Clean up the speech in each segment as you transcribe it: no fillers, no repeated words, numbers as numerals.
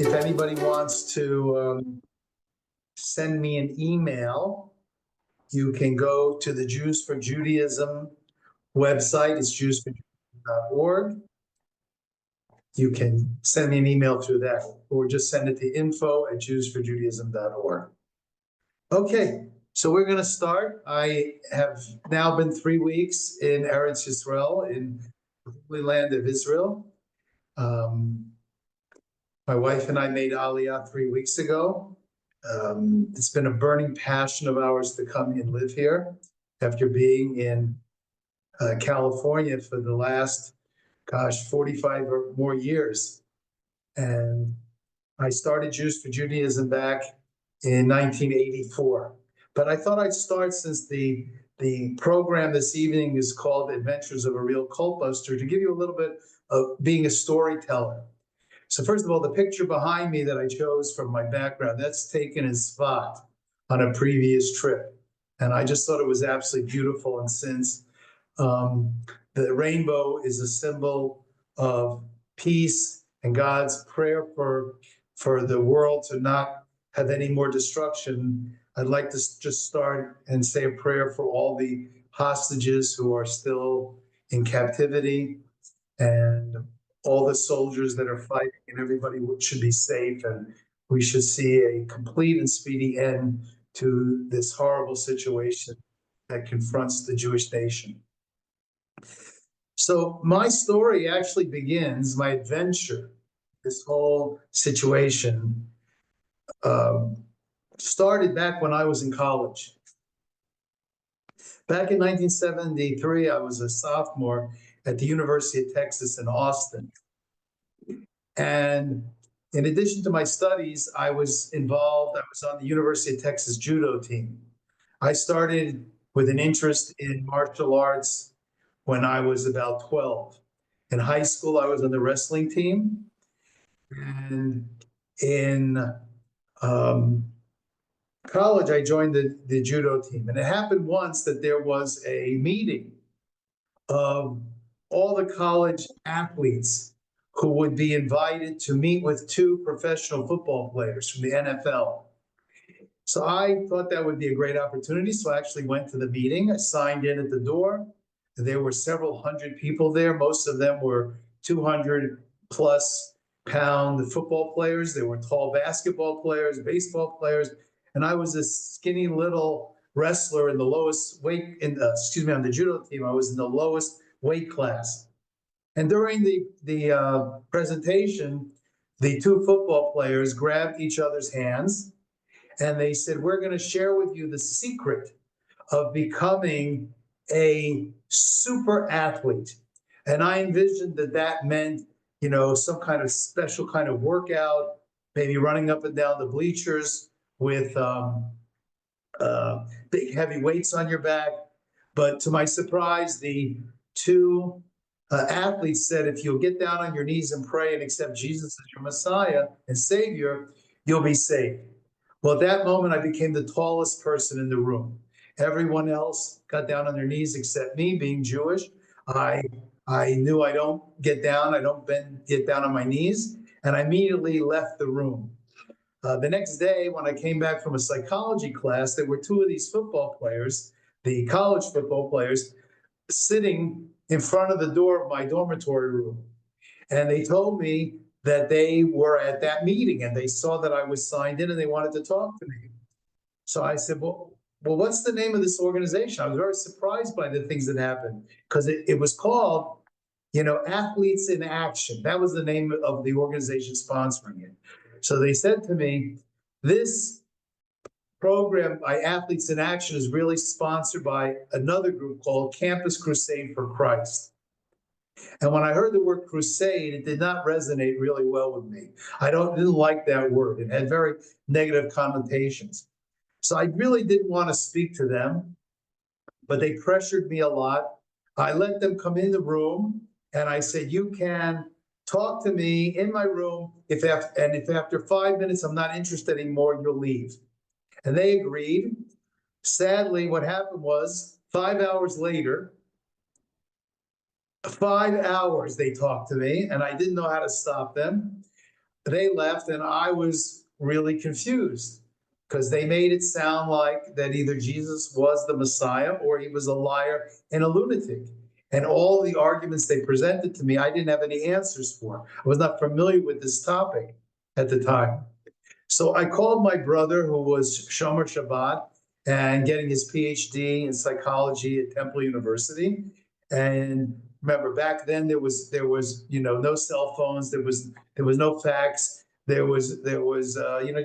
If anybody wants to send me an email, you can go to the Jews for Judaism website. It's jewsforjudaism.org. You can send me an email through that, or just send it to info@jewsforjudaism.org. Okay, so we're going to start. I have now been 3 weeks in Eretz Yisrael, in the holy land of Israel. My wife and I made Aliyah 3 weeks ago. It's been a burning passion of ours to come and live here after being in California for the last, 45 or more years. And I started Jews for Judaism back in 1984. But I thought I'd start, since the program this evening is called Adventures of a Real Cult Buster, to give you a little bit of being a storyteller. So first of all, the picture behind me that I chose from my background, that's taken in Svat on a previous trip. And I just thought it was absolutely beautiful. And since the rainbow is a symbol of peace and God's prayer for the world to not have any more destruction, I'd like to just start and say a prayer for all the hostages who are still in captivity, and all the soldiers that are fighting, and everybody should be safe, and we should see a complete and speedy end to this horrible situation that confronts the Jewish nation. So my story actually begins, my adventure, this whole situation, started back when I was in college. Back in 1973, I was a sophomore at the University of Texas in Austin. And in addition to my studies, I was on the University of Texas judo team. I started with an interest in martial arts when I was about 12. In high school, I was on the wrestling team. And in college, I joined the judo team. And it happened once that there was a meeting of all the college athletes who would be invited to meet with 2 professional football players from the NFL. So I thought that would be a great opportunity. So I actually went to the meeting. I signed in at the door. There were several hundred people there. Most of them were 200-plus pound football players. There were tall basketball players, baseball players. And I was a skinny little wrestler in the lowest weight, on the judo team. I was in the lowest weight class. And during the presentation, the 2 football players grabbed each other's hands, and they said, "We're going to share with you the secret of becoming a super athlete." And I envisioned that meant, some kind of special kind of workout, maybe running up and down the bleachers with big heavy weights on your back. But to my surprise, the 2 athletes said, "If you'll get down on your knees and pray and accept Jesus as your Messiah and Savior, you'll be saved." Well, at that moment, I became the tallest person in the room. Everyone else got down on their knees except me, being Jewish. I knew I don't get down. I don't get down on my knees. And I immediately left the room. The next day, when I came back from a psychology class, there were 2 of these football players, the college football players, sitting in front of the door of my dormitory room. And they told me that they were at that meeting and they saw that I was signed in and they wanted to talk to me. So I said, well, what's the name of this organization? I was very surprised by the things that happened, because it was called, Athletes in Action. That was the name of the organization sponsoring it. So they said to me, this program by Athletes in Action is really sponsored by another group called Campus Crusade for Christ. And when I heard the word crusade, it did not resonate really well with me. I didn't like that word. It had very negative connotations. So I really didn't want to speak to them, but they pressured me a lot. I let them come in the room, and I said, "You can talk to me in my room. If after 5 minutes I'm not interested anymore, you'll leave." And they agreed. Sadly, what happened was 5 hours later, 5 hours they talked to me, and I didn't know how to stop them. they left, and I was really confused because they made it sound like that either Jesus was the Messiah or he was a liar and a lunatic. And all the arguments they presented to me, I didn't have any answers for. I was not familiar with this topic at the time. So I called my brother, who was Shomer Shabbat and getting his PhD in psychology at Temple University. And remember, back then there was no cell phones, there was no fax, there was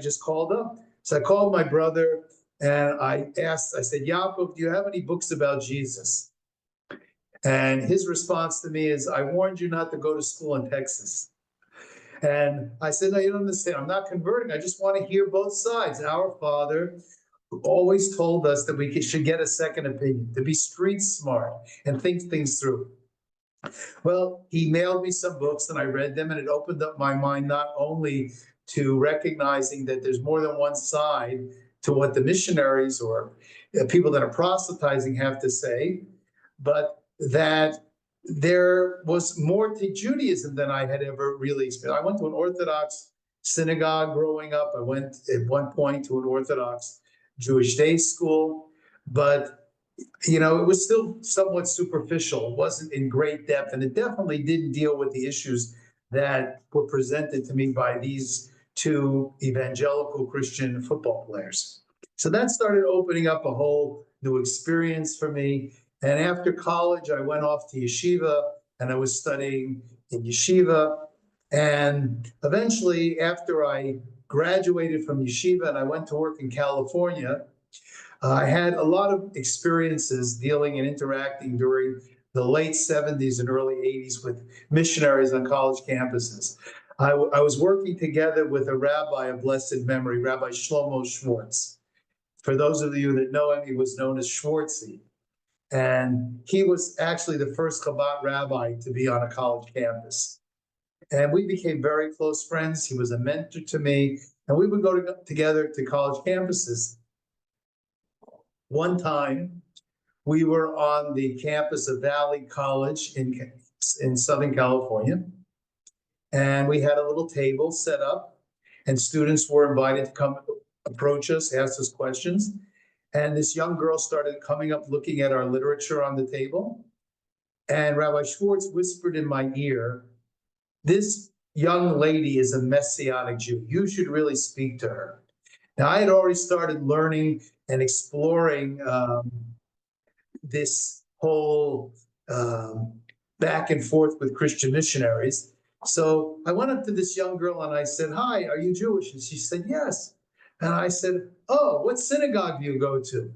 just called up. So I called my brother and I said, Yaakov, do you have any books about Jesus? And his response to me is, I warned you not to go to school in Texas. And I said, no, you don't understand. I'm not converting. I just want to hear both sides. Our father always told us that we should get a second opinion, to be street smart and think things through. Well, he mailed me some books and I read them, and it opened up my mind not only to recognizing that there's more than one side to what the missionaries or people that are proselytizing have to say, but that there was more to Judaism than I had ever really experienced. I went to an Orthodox synagogue growing up. I went at one point to an Orthodox Jewish day school, but it was still somewhat superficial. It wasn't in great depth, and it definitely didn't deal with the issues that were presented to me by these two evangelical Christian football players. So that started opening up a whole new experience for me. And after college, I went off to yeshiva, and I was studying in yeshiva. And eventually, after I graduated from yeshiva and I went to work in California, I had a lot of experiences dealing and interacting during the late 70s and early 80s with missionaries on college campuses. I was working together with a rabbi of blessed memory, Rabbi Shlomo Schwartz. For those of you that know him, he was known as Schwartzy. And he was actually the first Chabad rabbi to be on a college campus. And we became very close friends. He was a mentor to me, and we would go together to college campuses. One time, we were on the campus of Valley College in Southern California, and we had a little table set up, and students were invited to come approach us, ask us questions. And this young girl started coming up, looking at our literature on the table. And Rabbi Schwartz whispered in my ear, this young lady is a Messianic Jew. You should really speak to her. Now, I had already started learning and exploring this whole back and forth with Christian missionaries. So I went up to this young girl and I said, hi, are you Jewish? And she said, yes. And I said, oh, what synagogue do you go to?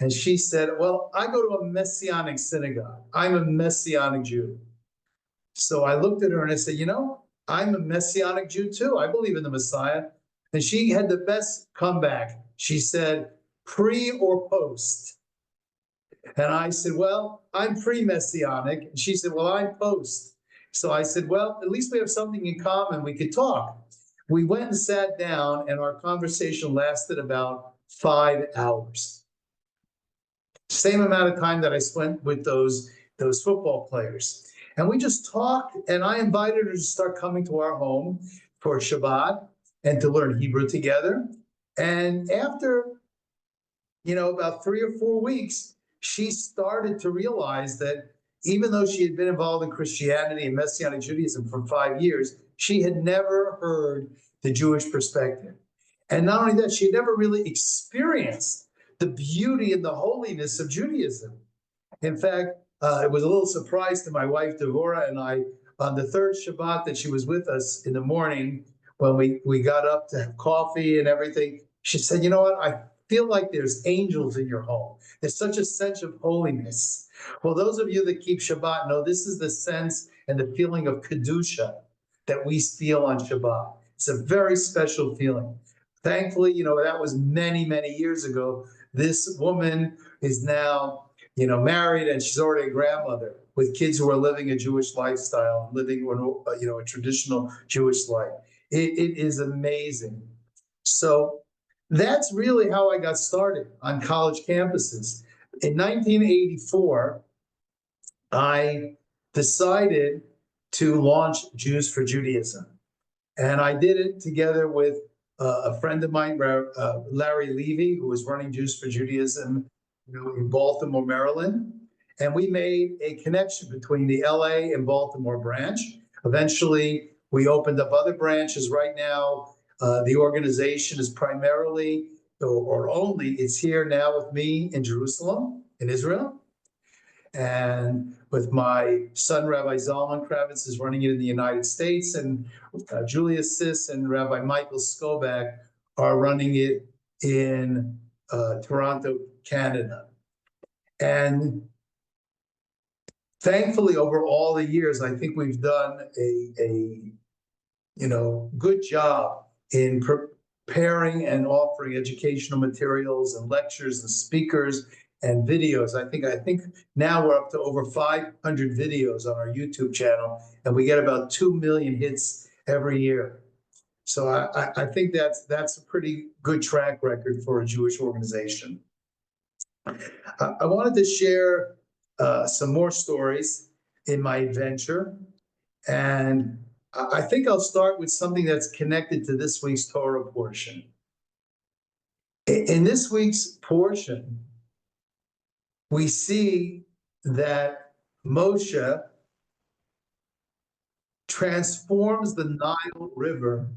And she said, well, I go to a Messianic synagogue. I'm a Messianic Jew. So I looked at her and I said, I'm a Messianic Jew too. I believe in the Messiah. And she had the best comeback. She said, pre or post? And I said, well, I'm pre-Messianic. And she said, well, I'm post. So I said, well, at least we have something in common. We could talk. We went and sat down, and our conversation lasted about 5 hours. Same amount of time that I spent with those football players. And we just talked, and I invited her to start coming to our home for Shabbat and to learn Hebrew together. And after, about 3 or 4 weeks, she started to realize that even though she had been involved in Christianity and Messianic Judaism for 5 years, she had never heard the Jewish perspective. And not only that, she had never really experienced the beauty and the holiness of Judaism. In fact, it was a little surprise to my wife, Devorah, and I, on the third Shabbat that she was with us in the morning, when we got up to have coffee and everything, she said, you know what, I feel like there's angels in your home. There's such a sense of holiness. Well, those of you that keep Shabbat know this is the sense and the feeling of Kedusha that we feel on Shabbat. It's a very special feeling. Thankfully, that was many, many years ago. This woman is now, married, and she's already a grandmother with kids who are living a Jewish lifestyle, living, a traditional Jewish life. It is amazing. So that's really how I got started on college campuses. In 1984, I decided to launch Jews for Judaism. And I did it together with a friend of mine, Larry Levy, who was running Jews for Judaism, in Baltimore, Maryland. And we made a connection between the LA and Baltimore branch. Eventually, we opened up other branches. Right now, the organization is primarily or only, it's here now with me in Jerusalem, in Israel. And with my son, Rabbi Zalman Kravitz, is running it in the United States, and Julia Sis and Rabbi Michael Skobak are running it in Toronto, Canada. And thankfully, over all the years, I think we've done a good job in preparing and offering educational materials and lectures and speakers and videos. I think now we're up to over 500 videos on our YouTube channel, and we get about 2 million hits every year. So I think that's a pretty good track record for a Jewish organization. I wanted to share some more stories in my adventure, and I think I'll start with something that's connected to this week's Torah portion. In this week's portion, we see that Moshe transforms the Nile River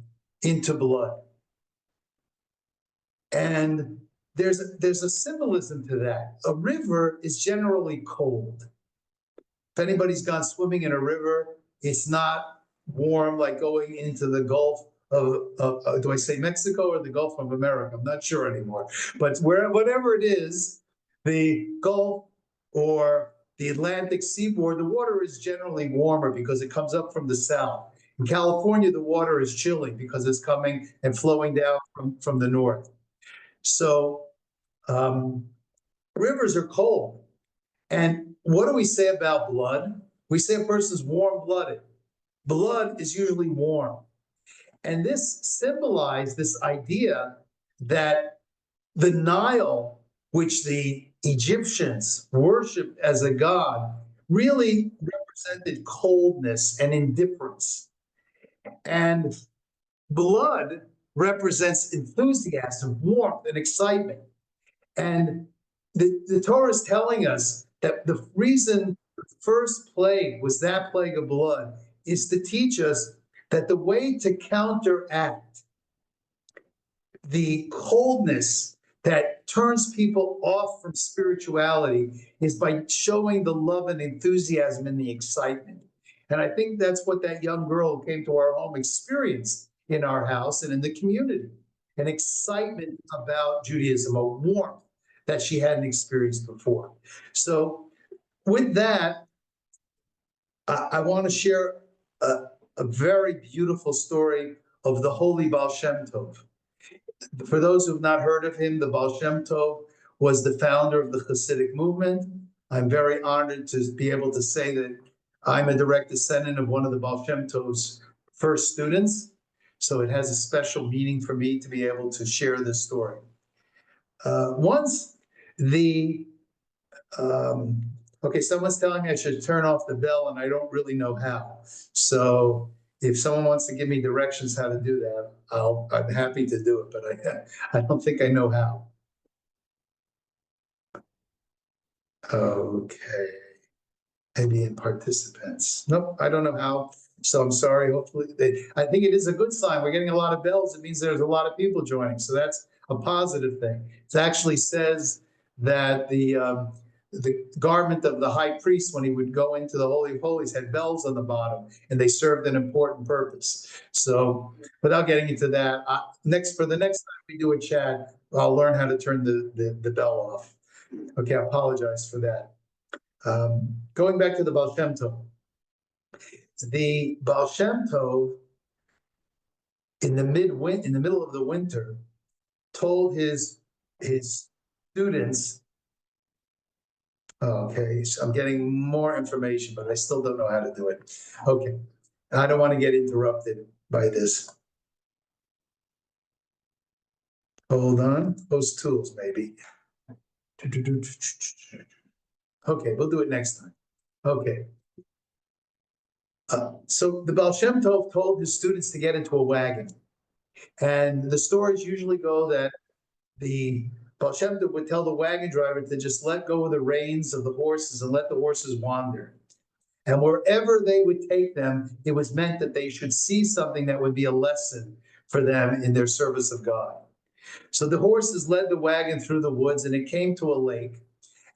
into blood. And there's a symbolism to that. A river is generally cold. If anybody's gone swimming in a river, it's not warm like going into the Gulf of do I say Mexico or the Gulf of America? I'm not sure anymore. But whatever it is, the Gulf or the Atlantic seaboard, the water is generally warmer because it comes up from the south. In California, the water is chilly because it's coming and flowing down from the north. So rivers are cold. And what do we say about blood? We say a person's warm-blooded. Blood is usually warm. And this symbolized this idea that the Nile, which the Egyptians worshipped as a god, really represented coldness and indifference. And blood represents enthusiasm, warmth, and excitement. And the Torah is telling us that the reason the first plague was that plague of blood is to teach us that the way to counteract the coldness that turns people off from spirituality is by showing the love and enthusiasm and the excitement. And I think that's what that young girl who came to our home experienced in our house and in the community. An excitement about Judaism, a warmth that she hadn't experienced before. So with that, I want to share a very beautiful story of the holy Baal Shem Tov. For those who have not heard of him, the Baal Shem Tov was the founder of the Hasidic movement. I'm very honored to be able to say that I'm a direct descendant of one of the Baal Shem Tov's first students. So it has a special meaning for me to be able to share this story. Once okay, someone's telling me I should turn off the bell, and I don't really know how. So if someone wants to give me directions how to do that, I'm happy to do it, but I don't think I know how. Okay. Maybe in participants. Nope, I don't know how. So I'm sorry. Hopefully, I think it is a good sign. We're getting a lot of bells. It means there's a lot of people joining. So that's a positive thing. It actually says that the garment of the high priest, when he would go into the Holy of Holies, had bells on the bottom, and they served an important purpose. So without getting into that, for the next time we do a chat, I'll learn how to turn the bell off. Okay, I apologize for that. Going back to the Baal Shem Tov. The Baal Shem Tov, in the middle of the winter, told his students, okay, so I'm getting more information, but I still don't know how to do it. Okay, I don't want to get interrupted by this. Hold on, those tools maybe. Okay, we'll do it next time. Okay. So the Baal Shem Tov told his students to get into a wagon. And the stories usually go that the Baal Shem Tov would tell the wagon driver to just let go of the reins of the horses and let the horses wander. And wherever they would take them, it was meant that they should see something that would be a lesson for them in their service of God. So the horses led the wagon through the woods, and it came to a lake,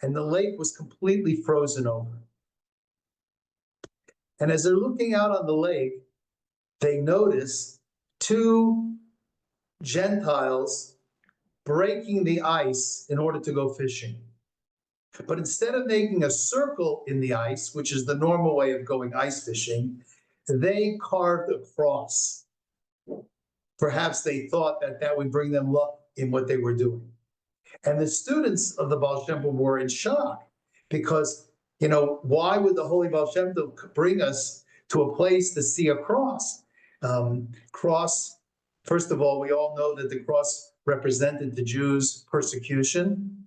and the lake was completely frozen over. And as they're looking out on the lake, they notice two Gentiles breaking the ice in order to go fishing. But instead of making a circle in the ice, which is the normal way of going ice fishing, they carved a cross. Perhaps they thought that that would bring them luck in what they were doing. And the students of the Baal Shem Tov were in shock because, why would the Holy Baal Shem Tov bring us to a place to see a cross? Cross, first of all, we all know that the cross represented the Jews' persecution.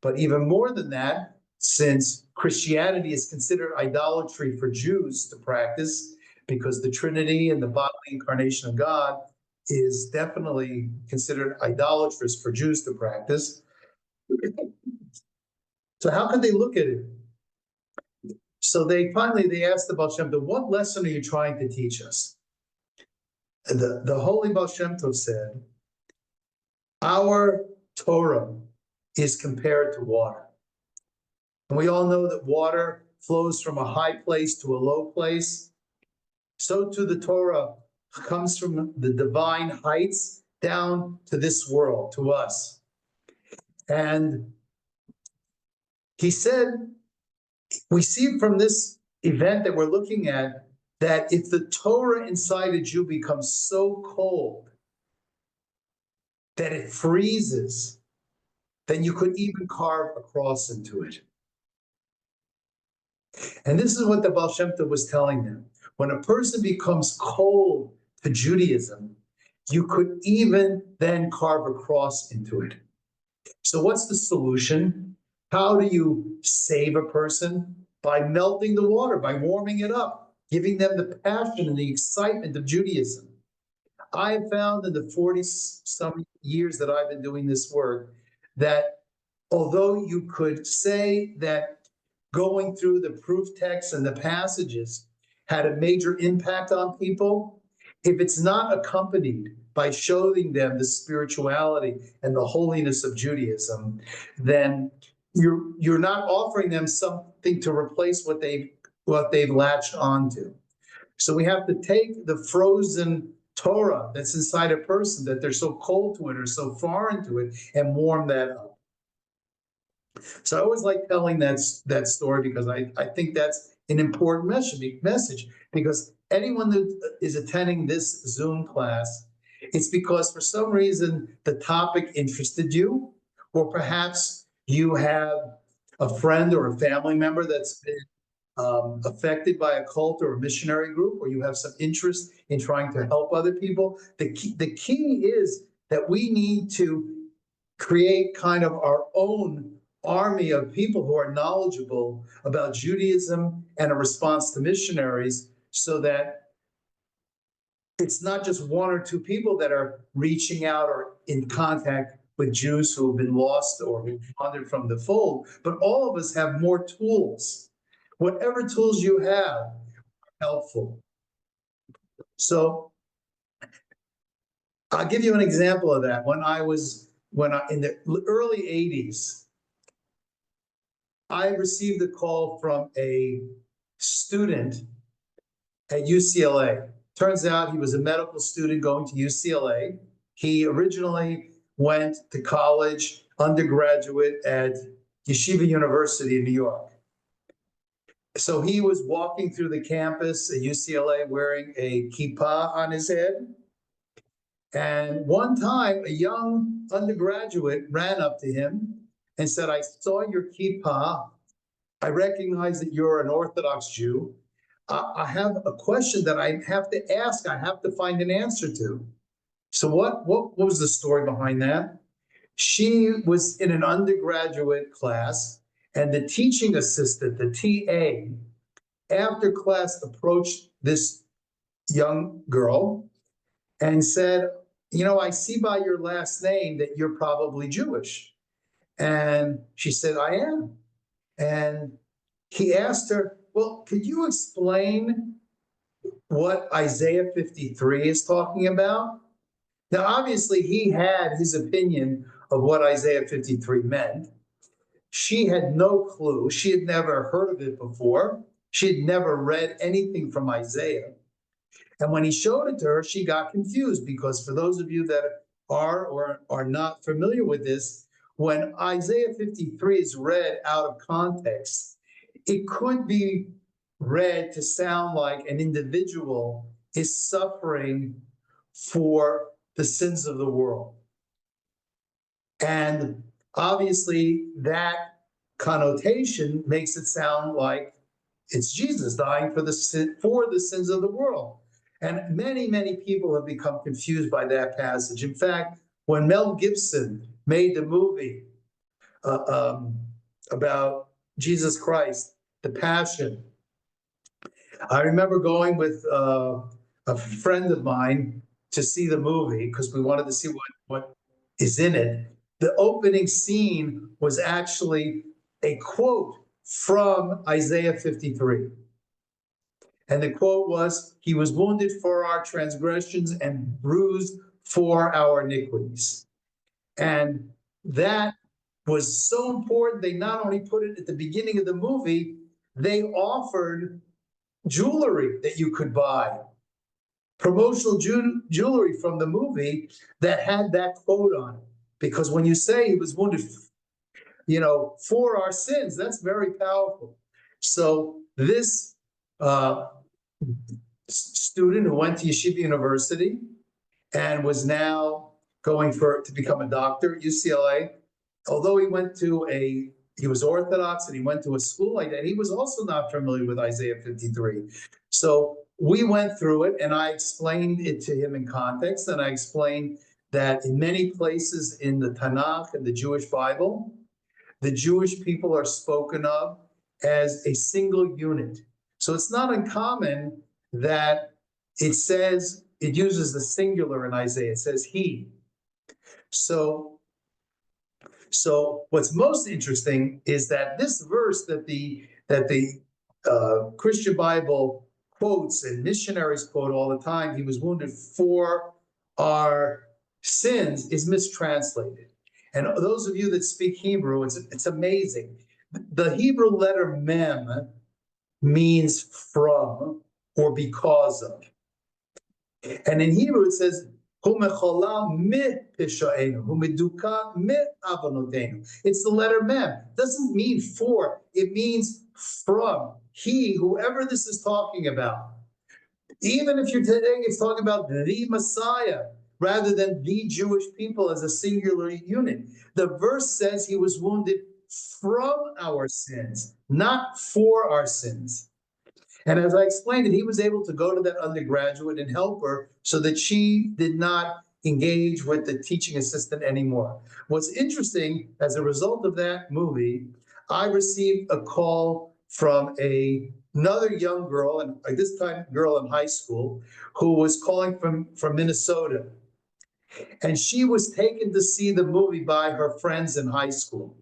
But even more than that, since Christianity is considered idolatry for Jews to practice, because the Trinity and the bodily incarnation of God is definitely considered idolatrous for Jews to practice. So how could they look at it? So they asked the Baal Shem Tov, what lesson are you trying to teach us? And the Holy Baal Shem Tov said, our Torah is compared to water. And we all know that water flows from a high place to a low place. So too the Torah comes from the divine heights down to this world, to us. And he said, we see from this event that we're looking at, that if the Torah inside a Jew becomes so cold that it freezes, then you could even carve a cross into it. And this is what the Baal Shem Tov was telling them. When a person becomes cold to Judaism, you could even then carve a cross into it. So what's the solution? How do you save a person? By melting the water, by warming it up, giving them the passion and the excitement of Judaism. I have found in the 40-some years that I've been doing this work that although you could say that going through the proof texts and the passages had a major impact on people, if it's not accompanied by showing them the spirituality and the holiness of Judaism, then you're not offering them something to replace what they've latched onto. So we have to take the frozen Torah that's inside a person, that they're so cold to it or so foreign to it, and warm that up. So I always like telling that story because I think that's an important message, because anyone that is attending this Zoom class, it's because for some reason the topic interested you, or perhaps you have a friend or a family member that's been affected by a cult or a missionary group, or you have some interest in trying to help other people. The key is that we need to create kind of our own army of people who are knowledgeable about Judaism and a response to missionaries, so that it's not just one or two people that are reaching out or in contact with Jews who have been lost or been wandered from the fold, but all of us have more tools. Whatever tools you have are helpful. So I'll give you an example of that. When I in the early 80s, I received a call from a student at UCLA. Turns out he was a medical student going to UCLA. He originally went to college, undergraduate at Yeshiva University in New York. So he was walking through the campus at UCLA wearing a kippah on his head. And one time, a young undergraduate ran up to him and said, I saw your kippah. I recognize that you're an Orthodox Jew. I have a question that I have to ask. I have to find an answer to. So what was the story behind that? She was in an undergraduate class, and the teaching assistant, the TA, after class approached this young girl and said, I see by your last name that you're probably Jewish. And she said, I am. And he asked her, well, could you explain what Isaiah 53 is talking about? Now, obviously, he had his opinion of what Isaiah 53 meant. She had no clue. She had never heard of it before. She had never read anything from Isaiah. And when he showed it to her, she got confused, because for those of you that are or are not familiar with this, when Isaiah 53 is read out of context, it could be read to sound like an individual is suffering for the sins of the world. And obviously, that connotation makes it sound like it's Jesus dying for the sins of the world. And many, many people have become confused by that passage. In fact, when Mel Gibson made the movie about Jesus Christ, The Passion, I remember going with a friend of mine to see the movie because we wanted to see what is in it. The opening scene was actually a quote from Isaiah 53. And the quote was, he was wounded for our transgressions and bruised for our iniquities. And that was so important. They not only put it at the beginning of the movie, they offered jewelry that you could buy, promotional jewelry from the movie that had that quote on it. Because when you say he was wounded, for our sins, that's very powerful. So this student who went to Yeshiva University and was now going to become a doctor at UCLA, although he was Orthodox and he went to a school like that, he was also not familiar with Isaiah 53. So we went through it and I explained it to him in context, and I explained that in many places in the Tanakh and the Jewish Bible, the Jewish people are spoken of as a single unit. So it's not uncommon that it uses the singular in Isaiah. It says he. So what's most interesting is that this verse that the Christian Bible quotes and missionaries quote all the time, he was wounded for our sins, is mistranslated. And those of you that speak Hebrew, it's amazing. The Hebrew letter mem means from or because of. And in Hebrew it says, it's the letter mem. It doesn't mean for, it means from. He, whoever this is talking about. Even if you're today, it's talking about the Messiah rather than the Jewish people as a singular unit. The verse says he was wounded from our sins, not for our sins. And as I explained it, he was able to go to that undergraduate and help her so that she did not engage with the teaching assistant anymore. What's interesting, as a result of that movie, I received a call from another young girl, and at this time girl in high school, who was calling from Minnesota. And she was taken to see the movie by her friends in high school.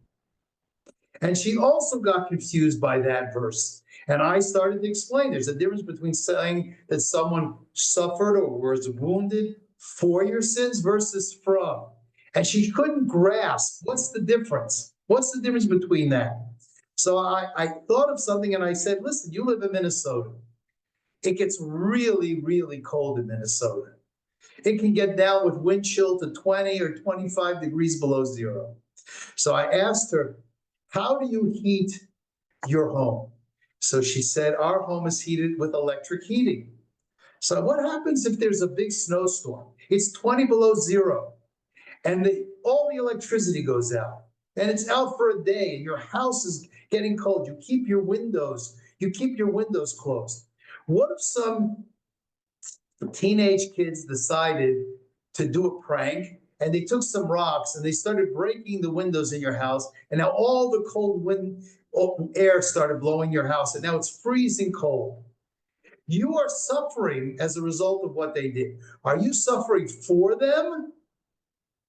And she also got confused by that verse. And I started to explain there's a difference between saying that someone suffered or was wounded for your sins versus from. And she couldn't grasp what's the difference. What's the difference between that? So I thought of something and I said, listen, you live in Minnesota. It gets really, really cold in Minnesota. It can get down with wind chill to 20 or 25 degrees below zero. So I asked her, how do you heat your home? So she said, our home is heated with electric heating. So what happens if there's a big snowstorm? It's 20 below zero, and all the electricity goes out, and it's out for a day, and your house is getting cold. You keep your windows closed. What if some teenage kids decided to do a prank, and they took some rocks and they started breaking the windows in your house, and now all the cold wind air started blowing your house and now it's freezing cold. You are suffering as a result of what they did. Are you suffering for them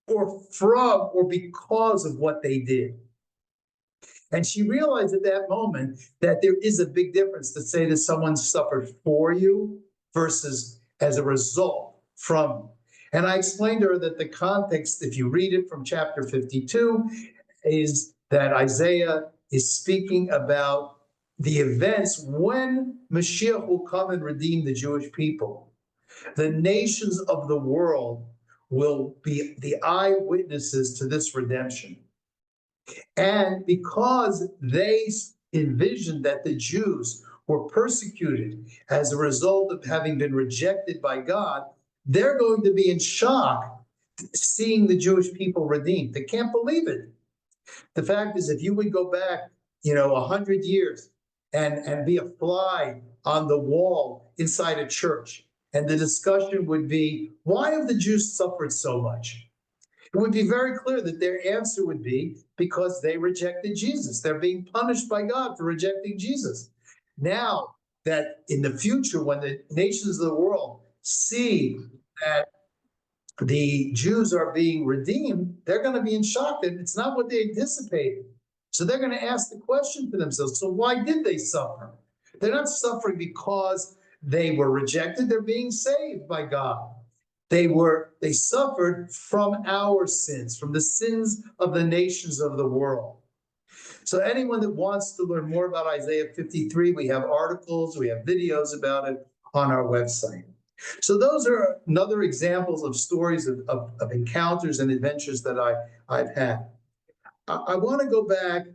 or from or because of what they did? And she realized at that moment that there is a big difference to say that someone suffered for you versus as a result from you. And I explained to her that the context, if you read it from chapter 52, is that Isaiah is speaking about the events when Mashiach will come and redeem the Jewish people. The nations of the world will be the eyewitnesses to this redemption. And because they envisioned that the Jews were persecuted as a result of having been rejected by God, they're going to be in shock seeing the Jewish people redeemed. They can't believe it. The fact is, if you would go back, 100 years and be a fly on the wall inside a church, and the discussion would be, why have the Jews suffered so much? It would be very clear that their answer would be because they rejected Jesus. They're being punished by God for rejecting Jesus. Now that in the future, when the nations of the world see that the Jews are being redeemed, they're going to be in shock that it's not what they anticipated. So they're going to ask the question to themselves, so why did they suffer? They're not suffering because they were rejected. They're being saved by God. They suffered from our sins, from the sins of the nations of the world. So anyone that wants to learn more about Isaiah 53, we have articles, we have videos about it on our website. So those are another examples of stories of encounters and adventures that I've had. I want to go back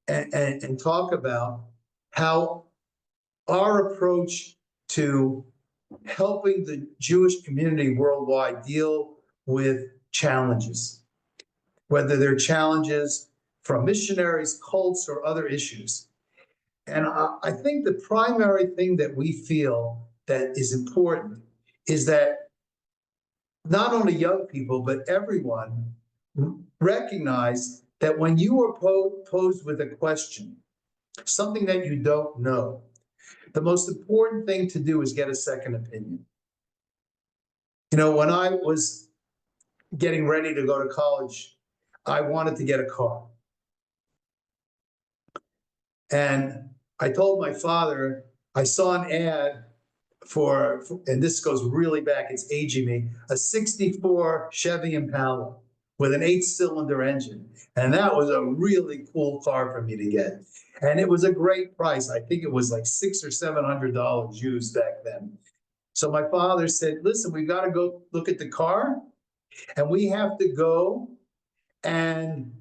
and talk about how our approach to helping the Jewish community worldwide deal with challenges, whether they're challenges from missionaries, cults, or other issues. And I think the primary thing that we feel that is important is that not only young people, but everyone recognize that when you are posed with a question, something that you don't know, the most important thing to do is get a second opinion. When I was getting ready to go to college, I wanted to get a car. And I told my father, I saw an ad for, and this goes really back, it's aging me, a 64 Chevy Impala with an 8-cylinder engine. And that was a really cool car for me to get. And it was a great price. I think it was like $600 or $700 used back then. So my father said, listen, we've got to go look at the car, and we have to go and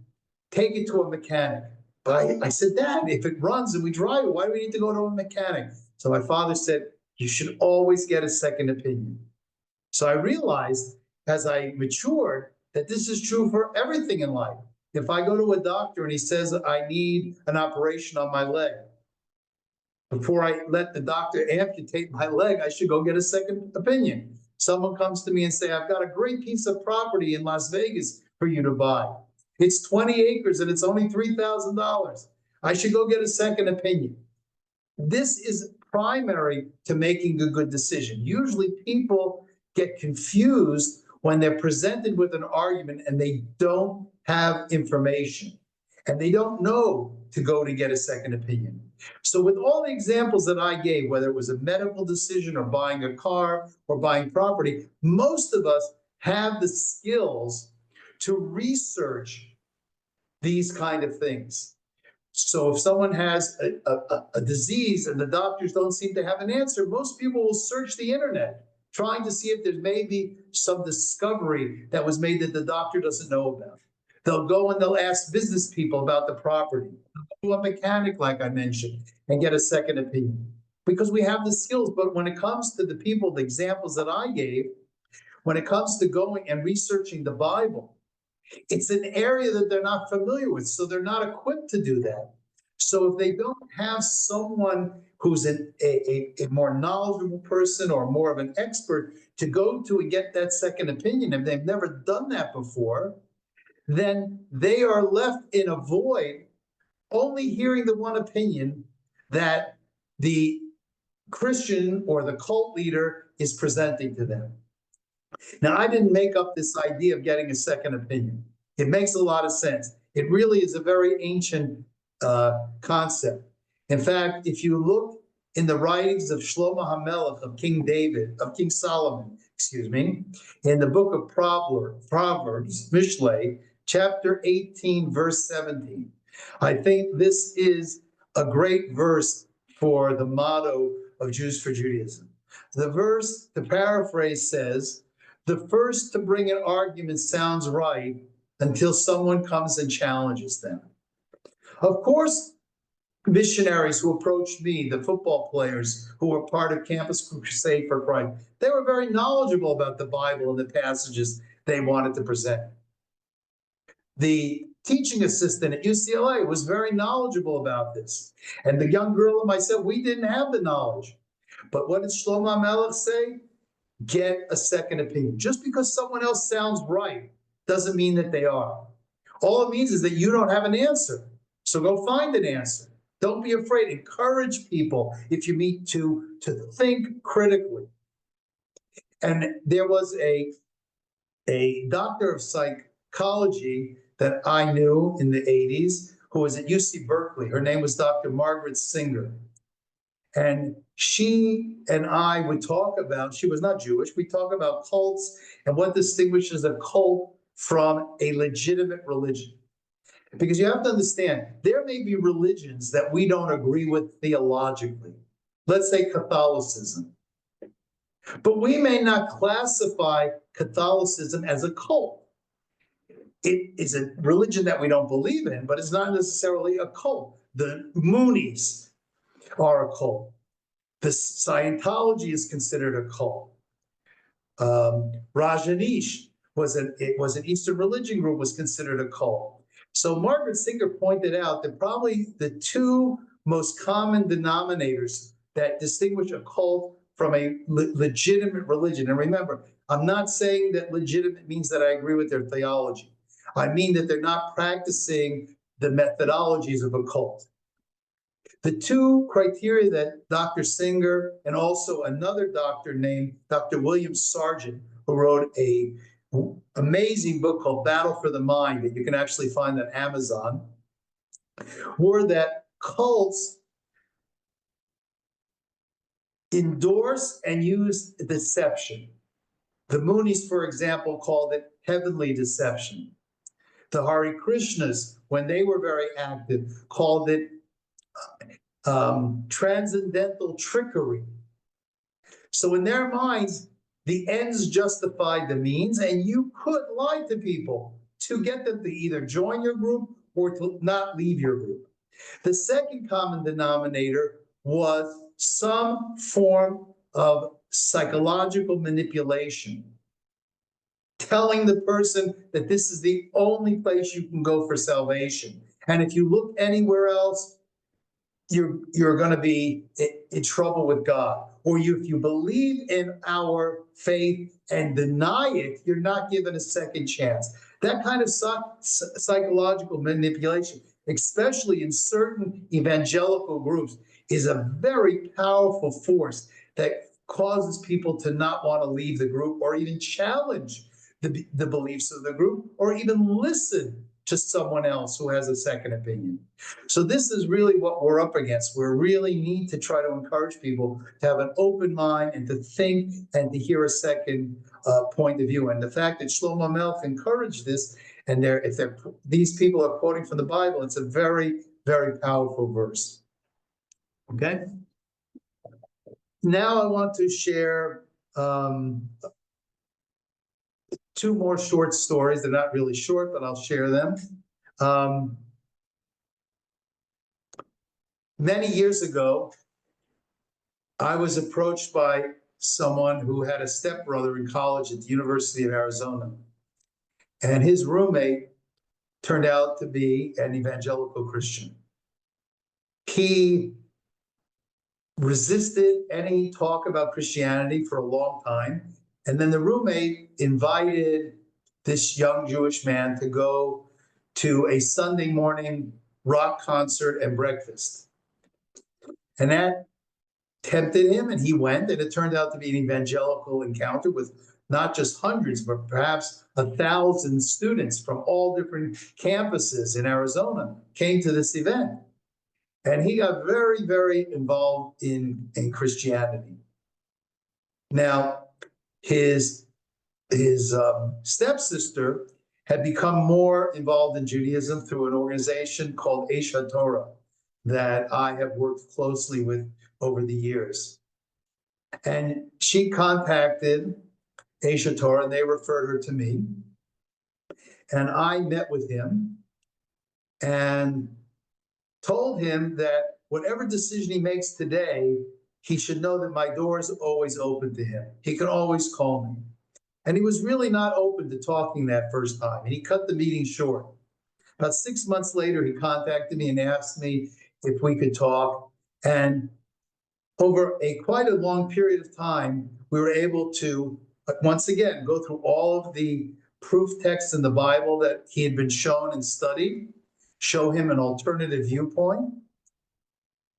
take it to a mechanic. But I said, Dad, if it runs and we drive it, why do we need to go to a mechanic? So my father said, you should always get a second opinion. So I realized as I matured that this is true for everything in life. If I go to a doctor and he says I need an operation on my leg, before I let the doctor amputate my leg, I should go get a second opinion. Someone comes to me and say, I've got a great piece of property in Las Vegas for you to buy. It's 20 acres and it's only $3,000. I should go get a second opinion. This is primary to making a good decision. Usually people get confused when they're presented with an argument and they don't have information and they don't know to go to get a second opinion. So with all the examples that I gave, whether it was a medical decision or buying a car or buying property, most of us have the skills to research these kind of things. So if someone has a disease and the doctors don't seem to have an answer, most people will search the internet, trying to see if there's maybe some discovery that was made that the doctor doesn't know about. They'll go and they'll ask business people about the property, to a mechanic, like I mentioned, and get a second opinion. Because we have the skills, but when it comes to the people, the examples that I gave, when it comes to going and researching the Bible, it's an area that they're not familiar with, so they're not equipped to do that. So if they don't have someone who's a more knowledgeable person or more of an expert to go to and get that second opinion, if they've never done that before, then they are left in a void only hearing the one opinion that the Christian or the cult leader is presenting to them. Now, I didn't make up this idea of getting a second opinion. It makes a lot of sense. It really is a very ancient concept. In fact, if you look in the writings of Shlomo HaMelech, of King David, of King Solomon, excuse me, in the book of Proverbs, Mishlei, chapter 18, verse 17, I think this is a great verse for the motto of Jews for Judaism. The verse, the paraphrase says, "The first to bring an argument sounds right until someone comes and challenges them." Of course, missionaries who approached me, the football players who were part of Campus Crusade for Christ, they were very knowledgeable about the Bible and the passages they wanted to present. The teaching assistant at UCLA was very knowledgeable about this. And the young girl and myself, we didn't have the knowledge. But what did Shlomo HaMelech say? Get a second opinion. Just because someone else sounds right doesn't mean that they are. All it means is that you don't have an answer. So go find an answer. Don't be afraid. Encourage people if you meet to think critically. And there was a doctor of psychology that I knew in the 80s who was at UC Berkeley. Her name was Dr. Margaret Singer. And she and I would talk about, she was not Jewish, we talk about cults and what distinguishes a cult from a legitimate religion. Because you have to understand, there may be religions that we don't agree with theologically. Let's say Catholicism. But we may not classify Catholicism as a cult. It is a religion that we don't believe in, but it's not necessarily a cult. The Moonies are a cult. The Scientology is considered a cult. Rajneesh was an Eastern religion group, was considered a cult. So Margaret Singer pointed out that probably the two most common denominators that distinguish a cult from a legitimate religion. And remember, I'm not saying that legitimate means that I agree with their theology. I mean that they're not practicing the methodologies of a cult. The two criteria that Dr. Singer and also another doctor named Dr. William Sargent, who wrote an amazing book called Battle for the Mind that you can actually find on Amazon, were that cults endorse and use deception. The Moonies, for example, called it heavenly deception. The Hare Krishnas, when they were very active, called it transcendental trickery. So in their minds, the ends justified the means, and you could lie to people to get them to either join your group or to not leave your group. The second common denominator was some form of psychological manipulation, telling the person that this is the only place you can go for salvation. And if you look anywhere else, you're going to be in trouble with God. Or if you believe in our faith and deny it, you're not given a second chance. That kind of psychological manipulation, especially in certain evangelical groups, is a very powerful force that causes people to not want to leave the group or even challenge the beliefs of the group or even listen to someone else who has a second opinion. So this is really what we're up against. We really need to try to encourage people to have an open mind and to think and to hear a second point of view. And the fact that Shlomo HaMelech encouraged this, and these people are quoting from the Bible, it's a very, very powerful verse. Okay? Now I want to share two more short stories. They're not really short, but I'll share them. Many years ago, I was approached by someone who had a stepbrother in college at the University of Arizona. And his roommate turned out to be an evangelical Christian. He resisted any talk about Christianity for a long time. And then the roommate invited this young Jewish man to go to a Sunday morning rock concert and breakfast. And that tempted him, and he went, and it turned out to be an evangelical encounter with not just hundreds, but perhaps 1,000 students from all different campuses in Arizona came to this event. And he got very, very involved in Christianity. Now, his stepsister had become more involved in Judaism through an organization called Aish HaTorah that I have worked closely with over the years. And she contacted Aish HaTorah, and they referred her to me. And I met with him and told him that whatever decision he makes today, he should know that my door is always open to him. He can always call me. And he was really not open to talking that first time. And he cut the meeting short. About 6 months later, he contacted me and asked me if we could talk. And over quite a long period of time, we were able to, once again, go through all of the proof texts in the Bible that he had been shown and studied, show him an alternative viewpoint,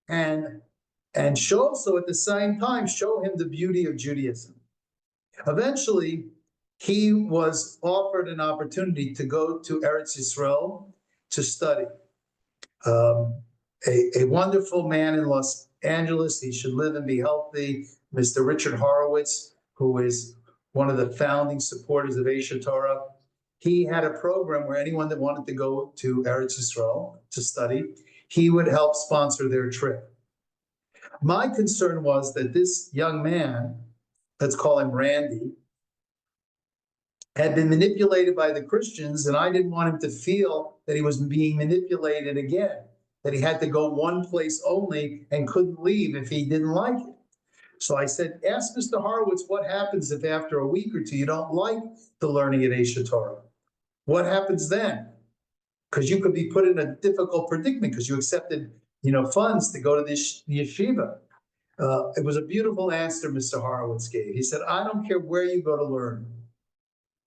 and also at the same time show him the beauty of Judaism. Eventually, he was offered an opportunity to go to Eretz Yisrael to study. A wonderful man in Los Angeles, he should live and be healthy, Mr. Richard Horowitz, who is one of the founding supporters of Aish HaTorah. He had a program where anyone that wanted to go to Eretz Yisrael to study, he would help sponsor their trip. My concern was that this young man, let's call him Randy, had been manipulated by the Christians, and I didn't want him to feel that he was being manipulated again, that he had to go one place only and couldn't leave if he didn't like it. So I said, ask Mr. Horowitz, what happens if after a week or two you don't like the learning at Aish HaTorah? What happens then? Because you could be put in a difficult predicament because you accepted, funds to go to the yeshiva. It was a beautiful answer Mr. Horowitz gave. He said, I don't care where you go to learn.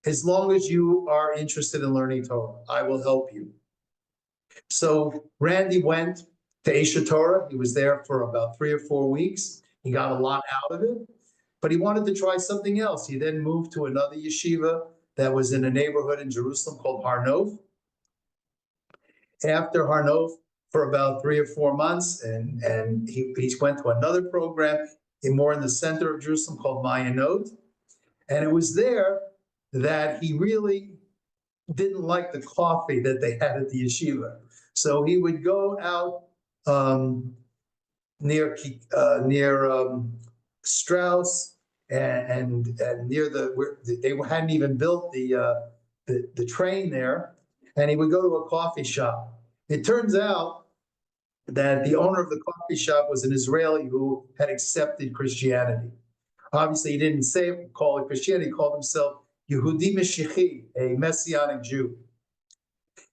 As long as you are interested in learning Torah, I will help you. So Randy went to Aish HaTorah. He was there for about 3 or 4 weeks. He got a lot out of it, but he wanted to try something else. He then moved to another yeshiva that was in a neighborhood in Jerusalem called Har Nof. After Har Nof, for about 3 or 4 months, and he went to another program more in the center of Jerusalem called Mayanot. And it was there that he really didn't like the coffee that they had at the yeshiva. So he would go out near Strauss and near where they hadn't even built the train there, and he would go to a coffee shop. It turns out that the owner of the coffee shop was an Israeli who had accepted Christianity. Obviously, he didn't call it Christianity. He called himself Yehudi Mashiach, a Messianic Jew.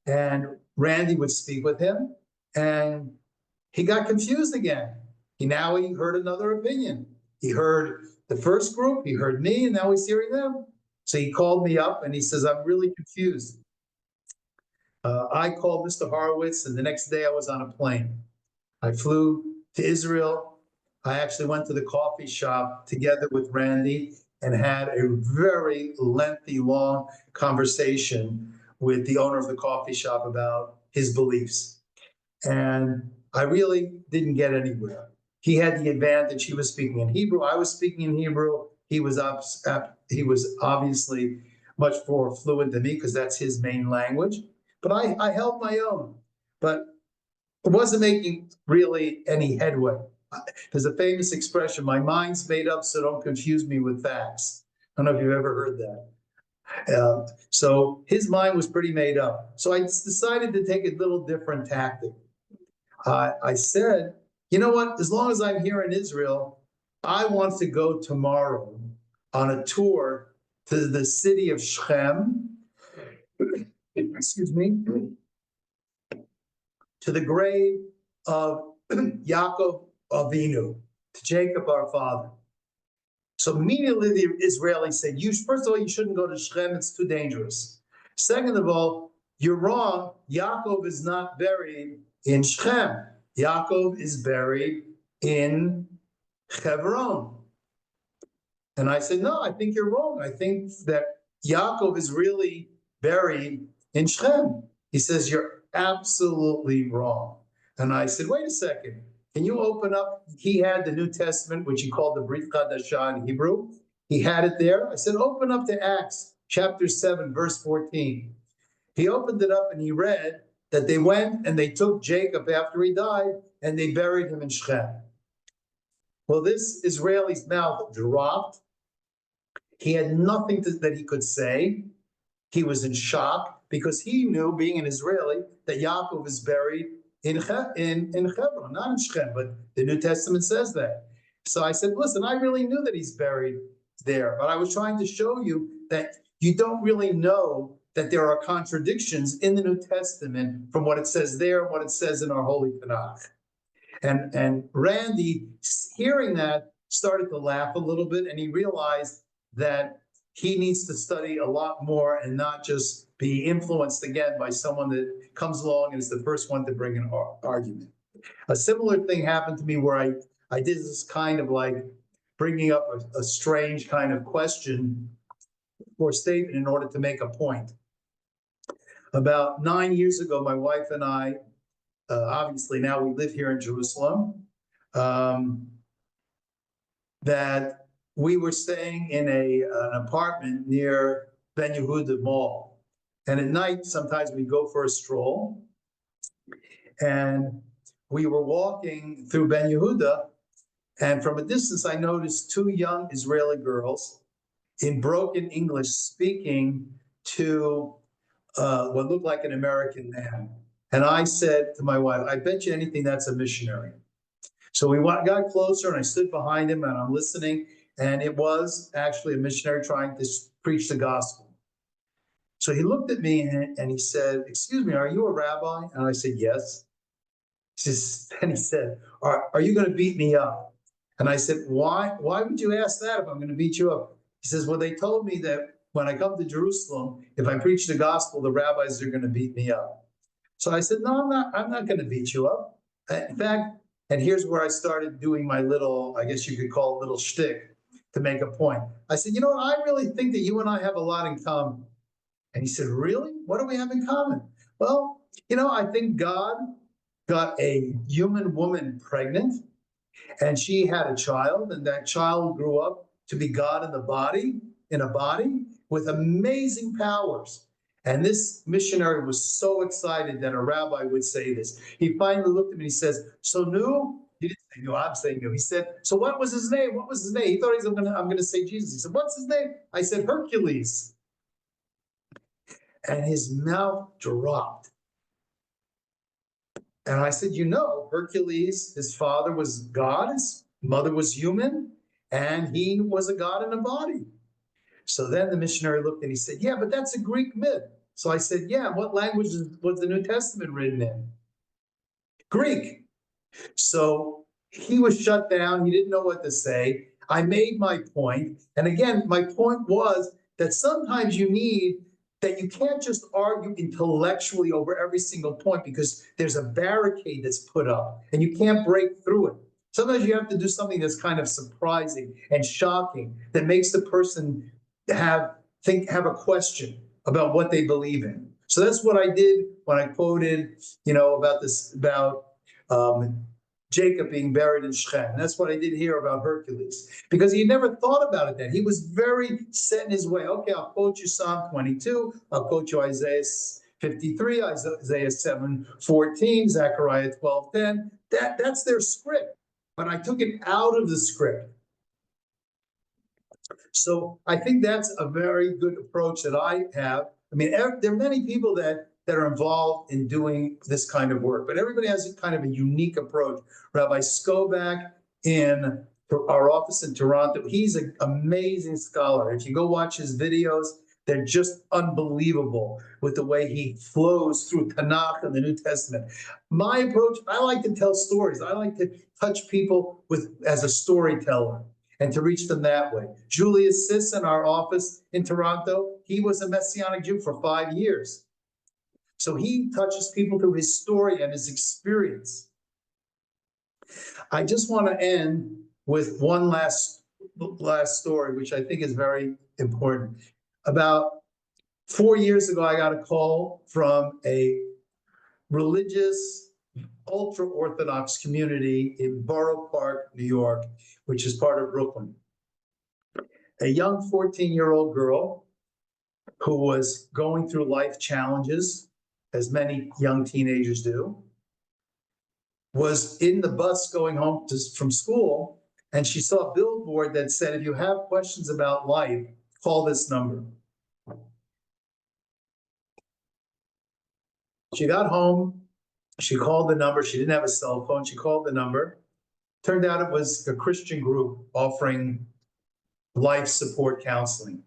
And Randy would speak with him, and he got confused again. He heard another opinion. He heard the first group, he heard me, and now he's hearing them. So he called me up, and he says, I'm really confused. I called Mr. Horowitz, and the next day I was on a plane. I flew to Israel. I actually went to the coffee shop together with Randy and had a very lengthy, long conversation with the owner of the coffee shop about his beliefs. And I really didn't get anywhere. He had the advantage. He was speaking in Hebrew. I was speaking in Hebrew. He was obviously much more fluent than me because that's his main language. But I held my own. But it wasn't making really any headway. There's a famous expression, my mind's made up, so don't confuse me with facts. I don't know if you've ever heard that. So his mind was pretty made up. So I decided to take a little different tactic. I said, you know what, as long as I'm here in Israel, I want to go tomorrow on a tour to the city of Shechem, excuse me, to the grave of Yaakov Avinu, to Jacob our father. So immediately the Israelis said, first of all, you shouldn't go to Shechem, it's too dangerous. Second of all, you're wrong, Yaakov is not buried in Shechem. Yaakov is buried in Hebron. And I said, no, I think you're wrong. I think that Yaakov is really buried in Shechem. He says, you're absolutely wrong. And I said, wait a second. Can you open up? He had the New Testament, which he called the Brit Chadashah in Hebrew. He had it there. I said, open up to Acts chapter 7, verse 14. He opened it up and he read that they went and they took Jacob after he died and they buried him in Shechem. Well, this Israeli's mouth dropped. He had nothing that he could say. He was in shock because he knew, being an Israeli, that Yaakov is buried in Hebron, not in Shechem, but the New Testament says that. So I said, listen, I really knew that he's buried there, but I was trying to show you that you don't really know that there are contradictions in the New Testament from what it says there and what it says in our Holy Tanakh. And Randy, hearing that, started to laugh a little bit, and he realized that he needs to study a lot more and not just be influenced again by someone that comes along and is the first one to bring an argument. A similar thing happened to me where I did this kind of like bringing up a strange kind of question or statement in order to make a point. About 9 years ago, my wife and I, obviously now we live here in Jerusalem, that we were staying in an apartment near Ben Yehuda Mall. And at night, sometimes we go for a stroll. And we were walking through Ben Yehuda, and from a distance, I noticed two young Israeli girls in broken English speaking to what looked like an American man. And I said to my wife, I bet you anything that's a missionary. So we got closer and I stood behind him and I'm listening. And it was actually a missionary trying to preach the gospel. So he looked at me and he said, excuse me, are you a rabbi? And I said, yes. And he said, are you going to beat me up? And I said, why would you ask that if I'm going to beat you up? He says, well, they told me that when I come to Jerusalem, if I preach the gospel, the rabbis are going to beat me up. So I said, no, I'm not going to beat you up. In fact, and here's where I started doing my little, I guess you could call it little shtick to make a point. I said, you know what? I really think that you and I have a lot in common. And he said, really? What do we have in common? Well, I think God got a human woman pregnant and she had a child, and that child grew up to be God in a body with amazing powers. And this missionary was so excited that a rabbi would say this. He finally looked at me and he says, so Nu, he didn't say Nu, I'm saying Nu. He said, so what was his name? What was his name? He thought I'm going to say Jesus. He said, what's his name? I said, Hercules. And his mouth dropped. And I said, Hercules, his father was God, his mother was human, and he was a God in a body. So then the missionary looked and he said, yeah, but that's a Greek myth. So I said, yeah, what language was the New Testament written in? Greek. So he was shut down. He didn't know what to say. I made my point. And again, my point was that sometimes that you can't just argue intellectually over every single point because there's a barricade that's put up and you can't break through it. Sometimes you have to do something that's kind of surprising and shocking that makes the person have a question about what they believe in. So that's what I did when I quoted, about Jacob being buried in Shechem. And that's what I did here about Hercules, because he never thought about it then. He was very set in his way. Okay, I'll quote you Psalm 22. I'll quote you Isaiah 53, Isaiah 7:14, Zechariah 12:10. That's their script. But I took it out of the script. So I think that's a very good approach that I have. I mean, there are many people that are involved in doing this kind of work, but everybody has a kind of a unique approach. Rabbi Skobach in our office in Toronto, he's an amazing scholar. If you go watch his videos, they're just unbelievable with the way he flows through Tanakh and the New Testament. My approach, I like to tell stories. I like to touch people as a storyteller and to reach them that way. Julius Siss in our office in Toronto, he was a Messianic Jew for 5 years. So he touches people through his story and his experience. I just want to end with one last story, which I think is very important. About 4 years ago, I got a call from a religious, ultra-Orthodox community in Borough Park, New York, which is part of Brooklyn. A young 14-year-old girl who was going through life challenges, as many young teenagers do, was in the bus going home from school, and she saw a billboard that said, if you have questions about life, call this number. She got home, she called the number. She didn't have a cell phone. She called the number. Turned out it was a Christian group offering life support counseling.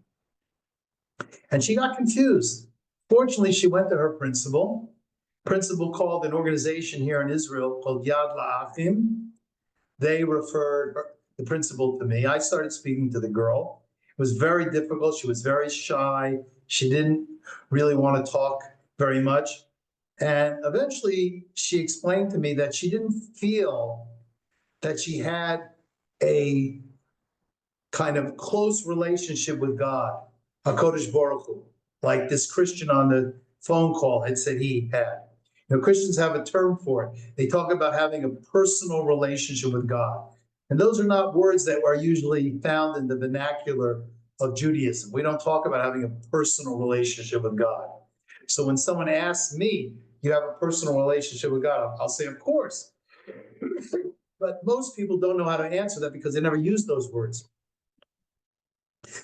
And she got confused. Fortunately, she went to her principal. Principal called an organization here in Israel called Yad La'achim. They referred the principal to me. I started speaking to the girl. It was very difficult. She was very shy. She didn't really want to talk very much. And eventually, she explained to me that she didn't feel that she had a kind of close relationship with God, HaKadosh Baruch Hu, like this Christian on the phone call had said he had. Christians have a term for it. They talk about having a personal relationship with God. And those are not words that are usually found in the vernacular of Judaism. We don't talk about having a personal relationship with God. So when someone asks me, you have a personal relationship with God, I'll say, of course. But most people don't know how to answer that because they never use those words.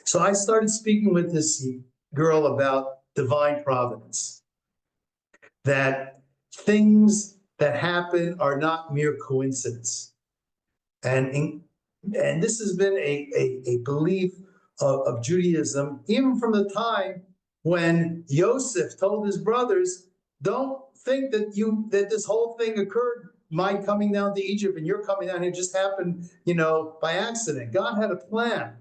So I started speaking with this girl about divine providence, that things that happen are not mere coincidence. And this has been a belief of Judaism, even from the time when Yosef told his brothers, don't think that this whole thing occurred, my coming down to Egypt and your coming down here just happened, by accident. God had a plan.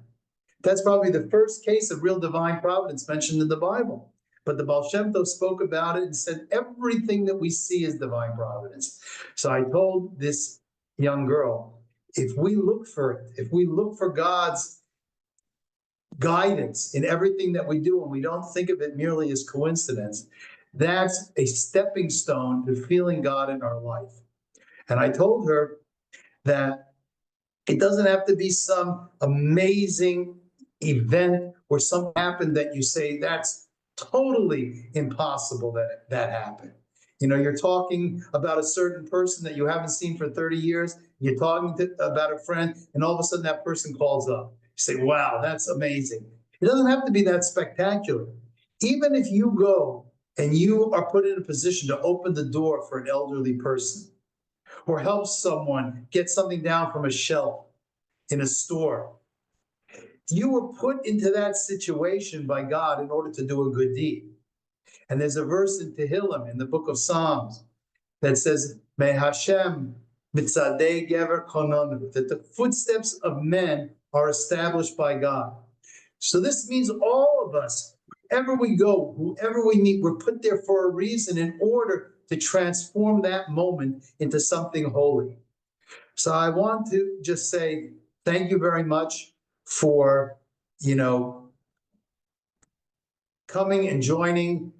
That's probably the first case of real divine providence mentioned in the Bible. But the Baal Shem Tov spoke about it and said everything that we see is divine providence. So I told this young girl, if we look for it, if we look for God's guidance in everything that we do and we don't think of it merely as coincidence, that's a stepping stone to feeling God in our life. And I told her that it doesn't have to be some amazing event or something happened that you say that's totally impossible that happened. You're talking about a certain person that you haven't seen for 30 years. You're talking about a friend, and all of a sudden that person calls up. You say, wow, that's amazing. It doesn't have to be that spectacular. Even if you go and you are put in a position to open the door for an elderly person or help someone get something down from a shelf in a store, you were put into that situation by God in order to do a good deed. And there's a verse in Tehillim, in the book of Psalms, that says, Me Hashem mitzadei gever kononu, that the footsteps of men are established by God. So this means all of us, wherever we go, whoever we meet, we're put there for a reason in order to transform that moment into something holy. So I want to just say thank you very much for, coming and joining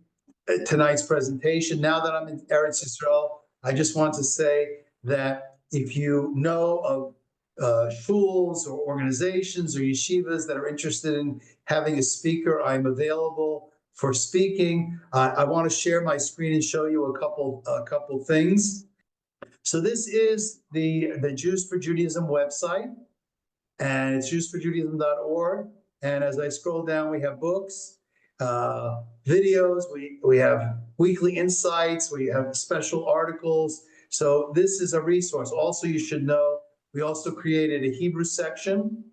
tonight's presentation. Now that I'm in Eretz Yisrael, I just want to say that if you know of shuls or organizations or yeshivas that are interested in having a speaker, I'm available for speaking. I want to share my screen and show you a couple things. So this is the Jews for Judaism website, and it's jewsforjudaism.org. And as I scroll down, we have books, videos, we have weekly insights, we have special articles. So this is a resource. Also, you should know, we also created a Hebrew section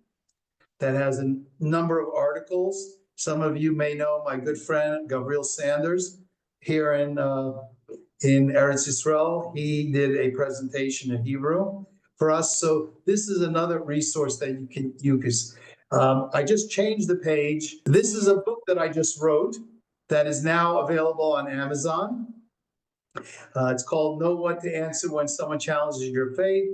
that has a number of articles. Some of you may know my good friend, Gabriel Sanders, here in Eretz Yisrael. He did a presentation in Hebrew for us. So this is another resource that you can use. I just changed the page. This is a book that I just wrote that is now available on Amazon. It's called Know What to Answer When Someone Challenges Your Faith,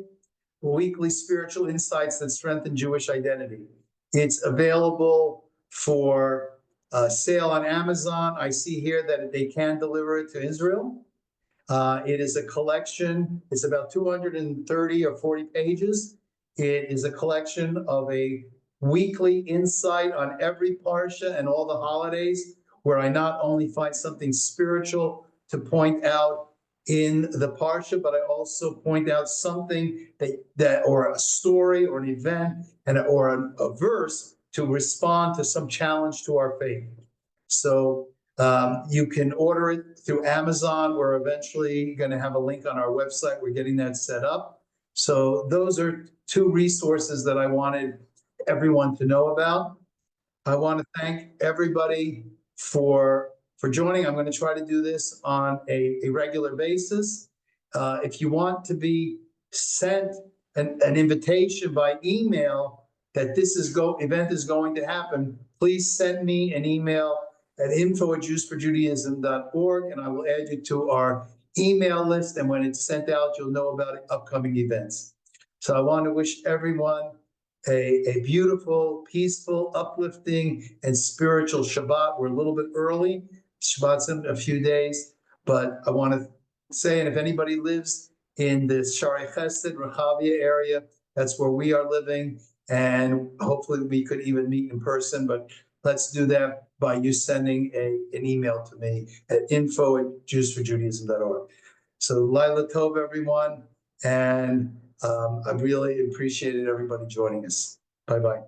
Weekly Spiritual Insights That Strengthen Jewish Identity. It's available for sale on Amazon. I see here that they can deliver it to Israel. It is a collection. It's about 230 or 40 pages. It is a collection of a weekly insight on every parsha and all the holidays, where I not only find something spiritual to point out in the parsha, but I also point out something that or a story or an event or a verse to respond to some challenge to our faith. So you can order it through Amazon. We're eventually going to have a link on our website. We're getting that set up. So those are two resources that I wanted everyone to know about. I want to thank everybody for joining. I'm going to try to do this on a regular basis. If you want to be sent an invitation by email that this event is going to happen, please send me an email at info@jewsforjudaism.org, and I will add you to our email list. And when it's sent out, you'll know about upcoming events. So I want to wish everyone a beautiful, peaceful, uplifting, and spiritual Shabbat. We're a little bit early. Shabbat's in a few days, but I want to say, and if anybody lives in the Shari Chesed, Rehavia area, that's where we are living, and hopefully we could even meet in person, but let's do that by you sending an email to me at info@jewsforjudaism.org. So Laila Tov, everyone, and I really appreciated everybody joining us. Bye-bye.